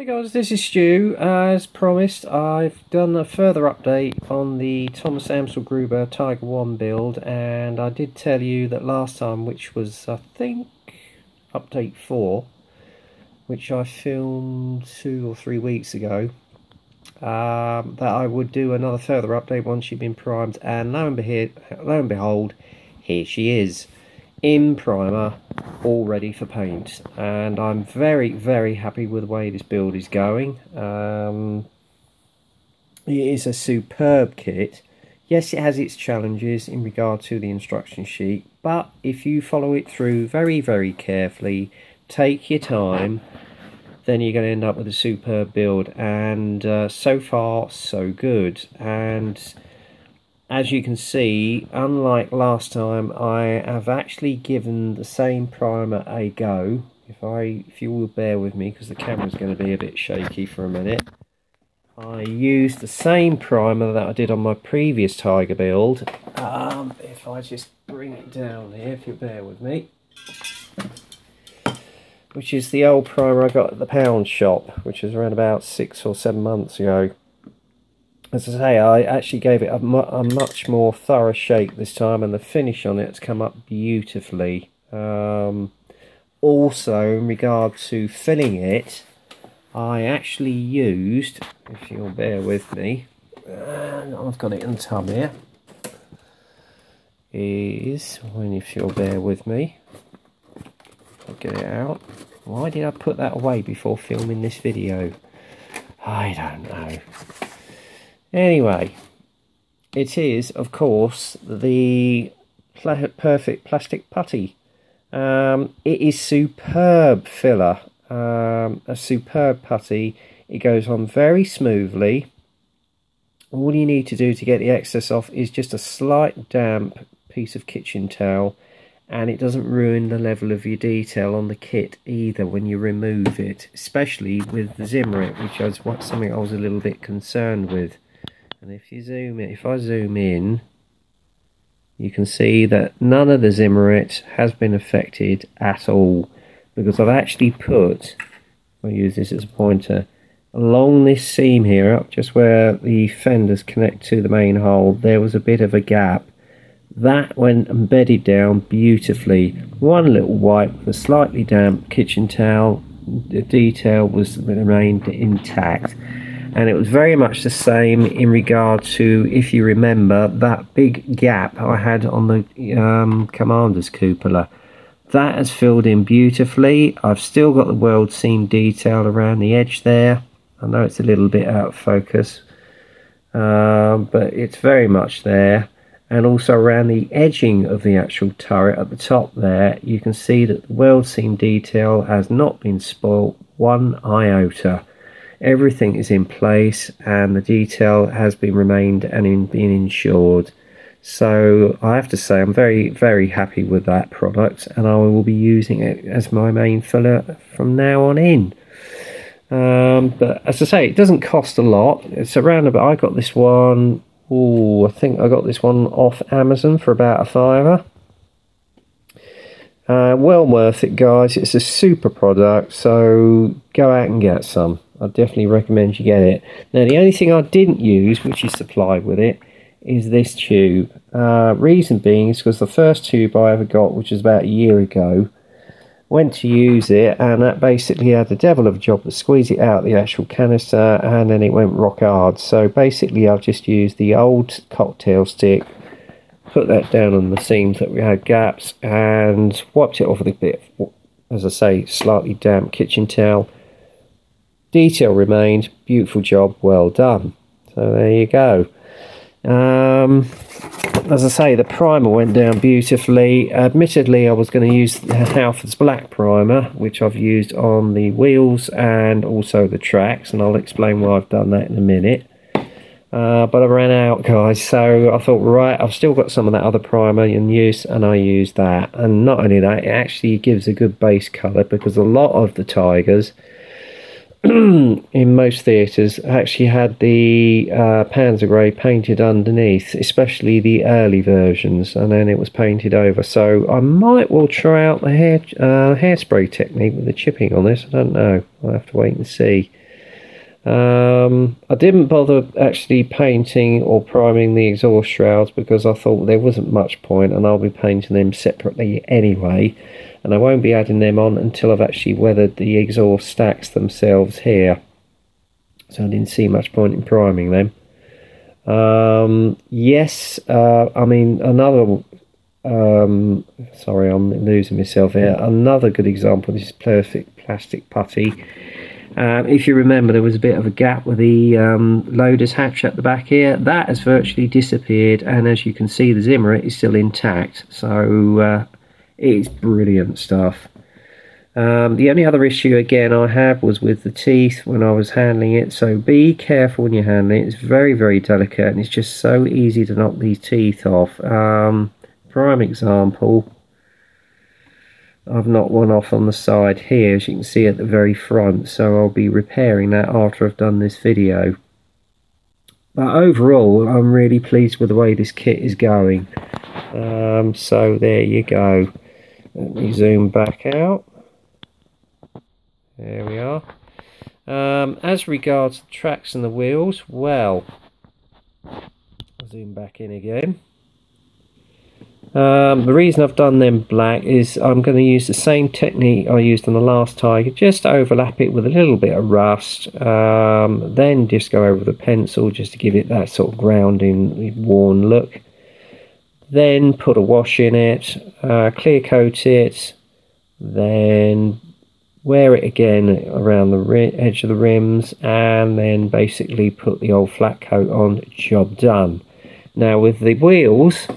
Hey guys, this is Stu. As promised, I've done a further update on the Thomas Amselgruber Tiger 1 build, and I did tell you that last time, which was I think update 4, which I filmed 2 or 3 weeks ago, that I would do another further update once she'd been primed, and lo and behold, here she is, in primer, all ready for paint, and I'm very happy with the way this build is going. It is a superb kit. Yes, it has its challenges in regard to the instruction sheet, but if you follow it through very carefully, take your time, then you're going to end up with a superb build, and so far so good. And as you can see, unlike last time, I have actually given the same primer a go. If you will bear with me, because the camera's going to be a bit shaky for a minute. I used the same primer that I did on my previous Tiger build. If I just bring it down here, if you bear with me. Which is the old primer I got at the pound shop, which is around about 6 or 7 months ago. As I say, I actually gave it a much more thorough shake this time, and the finish on it has come up beautifully. Also, in regard to filling it, I actually used, if you'll bear with me, I've got it in the tub here, if you'll bear with me, I'll get it out. Why did I put that away before filming this video? I don't know. Anyway, it is, of course, the perfect plastic putty. It is superb filler, a superb putty. It goes on very smoothly. All you need to do to get the excess off is just a slight damp piece of kitchen towel, and it doesn't ruin the level of your detail on the kit either when you remove it, especially with the Zimmerit, which is something I was a little bit concerned with. And if I zoom in, you can see that none of the Zimmerit has been affected at all, because I've actually put, I'll use this as a pointer, along this seam here, up just where the fenders connect to the main hole, there was a bit of a gap. That went embedded down beautifully. One little wipe with a slightly damp kitchen towel, the detail remained intact. And it was very much the same in regard to, if you remember, that big gap I had on the commander's cupola. That has filled in beautifully. I've still got the world seam detail around the edge there. I know it's a little bit out of focus, but it's very much there. And also around the edging of the actual turret at the top there, you can see that the world seam detail has not been spoilt one iota. Everything is in place, and the detail has been remained and been ensured. So I have to say I'm very happy with that product, and I will be using it as my main filler from now on in. But as I say, it doesn't cost a lot. It's around about, I got this one, I think I got this one off Amazon for about a £5. Well worth it, guys. It's a super product, so go out and get some. I definitely recommend you get it. Now, the only thing I didn't use, which is supplied with it, is this tube. Reason being is because the first tube I ever got, which was about a year ago, went to use it, and that basically had the devil of a job to squeeze it out the actual canister, and then it went rock hard. So basically I've just used the old cocktail stick, put that down on the seams that we had gaps, and wiped it off with a bit of, as I say, slightly damp kitchen towel. Detail remained, beautiful job, well done. So there you go. As I say, the primer went down beautifully. Admittedly, I was going to use the Halford's black primer, which I've used on the wheels and also the tracks, and I'll explain why I've done that in a minute. But I ran out, guys, so I thought, right, I've still got some of that other primer in use, and I used that. And not only that, it actually gives a good base colour, because a lot of the Tigers in most theatres actually had the Panzer Grey painted underneath, especially the early versions, and then it was painted over. So I might well try out the hairspray technique with the chipping on this. I don't know, I'll have to wait and see. I didn't bother actually painting or priming the exhaust shrouds because I thought there wasn't much point, and I'll be painting them separately anyway, and I won't be adding them on until I've actually weathered the exhaust stacks themselves here, so I didn't see much point in priming them. Yes, I mean, another sorry, I'm losing myself here. Another good example, this is perfect plastic putty. If you remember, there was a bit of a gap with the loader's hatch at the back here. That has virtually disappeared, and as you can see, the Zimmer is still intact. So it's brilliant stuff. The only other issue again I had was with the teeth when I was handling it, so be careful when you're handling it. It's very, very delicate, and it's just so easy to knock these teeth off. Prime example, I've knocked one off on the side here, as you can see at the very front, so I'll be repairing that after I've done this video. But overall, I'm really pleased with the way this kit is going. So there you go. Let me zoom back out. There we are. As regards the tracks and the wheels, well, I'll zoom back in again. The reason I've done them black is I'm going to use the same technique I used on the last Tiger, just overlap it with a little bit of rust, then just go over the pencil just to give it that sort of grounding, worn look. Then put a wash in it, clear coat it, then wear it again around the edge of the rims, and then basically put the old flat coat on. Job done. Now with the wheels,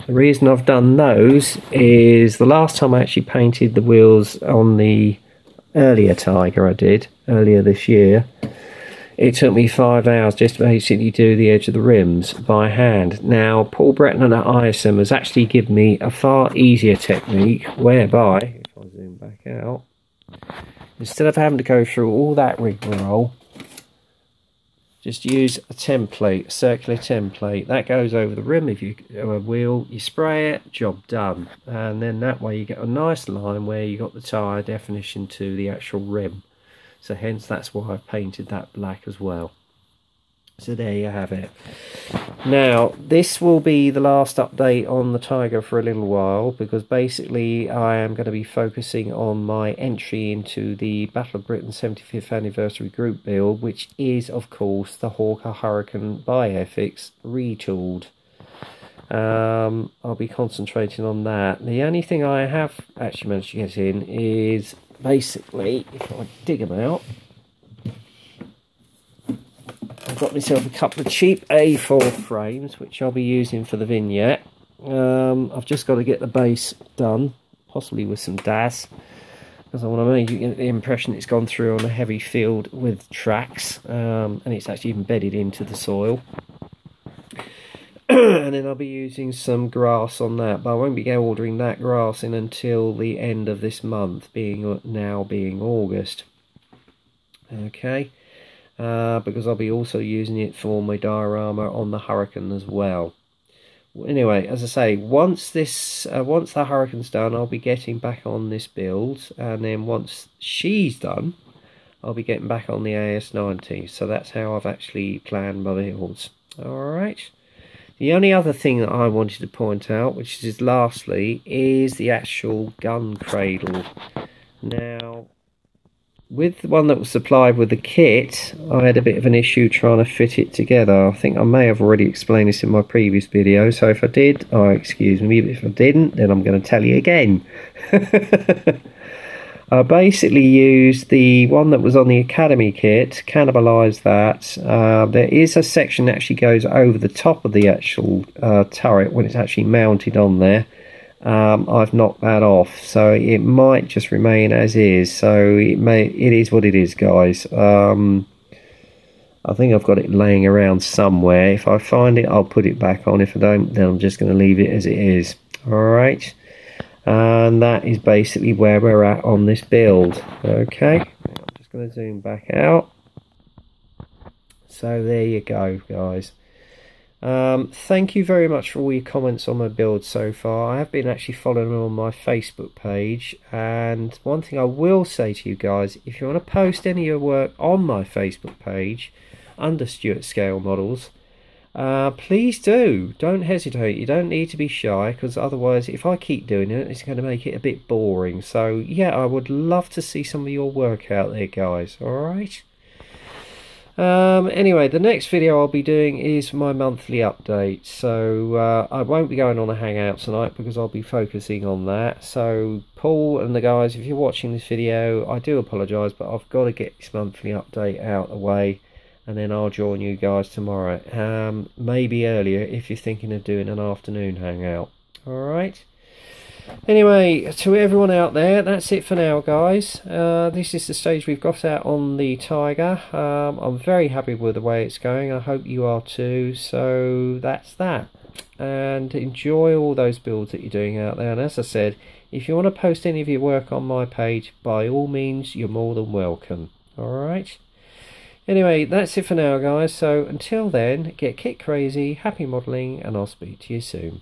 the reason I've done those is the last time I actually painted the wheels on the earlier Tiger I did earlier this year, it took me 5 hours just to basically do the edge of the rims by hand. Now Paul Bretton at ISM has actually given me a far easier technique whereby, if I zoom back out, instead of having to go through all that rigmarole, just use a template, a circular template. That goes over the rim if you a wheel, you spray it, job done. And then that way you get a nice line where you got the tyre definition to the actual rim. So hence that's why I've painted that black as well. So there you have it. Now this will be the last update on the Tiger for a little while, because basically I am going to be focusing on my entry into the Battle of Britain 75th anniversary group build, which is of course the Hawker Hurricane Bioethics retooled. I'll be concentrating on that. The only thing I have actually managed to get in is basically, if I dig them out, I've got myself a couple of cheap A4 frames which I'll be using for the vignette. I've just got to get the base done, possibly with some DAS, because I want to make you get the impression it's gone through on a heavy field with tracks, and it's actually embedded into the soil. And then I'll be using some grass on that, but I won't be ordering that grass in until the end of this month, being August. Okay. Because I'll be also using it for my diorama on the Hurricane as well. Anyway, as I say, once the Hurricane's done, I'll be getting back on this build, and then once she's done, I'll be getting back on the AS90. So that's how I've actually planned my builds. Alright. The only other thing that I wanted to point out, which is lastly, is the actual gun cradle. Now, with the one that was supplied with the kit, I had a bit of an issue trying to fit it together. I think I may have already explained this in my previous video, so if I did, excuse me, but if I didn't, then I'm going to tell you again. I basically used the one that was on the Academy kit, cannibalised that. There is a section that actually goes over the top of the actual turret when it's actually mounted on there. I've knocked that off, so it might just remain as is. So it is what it is, guys. I think I've got it laying around somewhere. If I find it, I'll put it back on. If I don't, then I'm just going to leave it as it is. Alright, and that is basically where we're at on this build. Okay, I'm just going to zoom back out. So there you go, guys. Thank you very much for all your comments on my build so far. I have been actually following on my Facebook page, and one thing I will say to you guys, if you want to post any of your work on my Facebook page under Stuart Scale Models, please do. Don't hesitate. You don't need to be shy, because otherwise if I keep doing it, it's going to make it a bit boring. So yeah, I would love to see some of your work out there, guys. Alright. Anyway, the next video I'll be doing is my monthly update. So I won't be going on a hangout tonight because I'll be focusing on that. So Paul and the guys, if you're watching this video, I do apologise, but I've got to get this monthly update out of the way, and then I'll join you guys tomorrow, maybe earlier if you're thinking of doing an afternoon hangout. Alright, anyway, to everyone out there, that's it for now, guys. This is the stage we've got out on the Tiger. I'm very happy with the way it's going. I hope you are too. So that's that, and enjoy all those builds that you're doing out there. And as I said, if you want to post any of your work on my page, by all means, you're more than welcome. Alright, anyway, that's it for now, guys. So until then, get kit crazy, happy modelling, and I'll speak to you soon.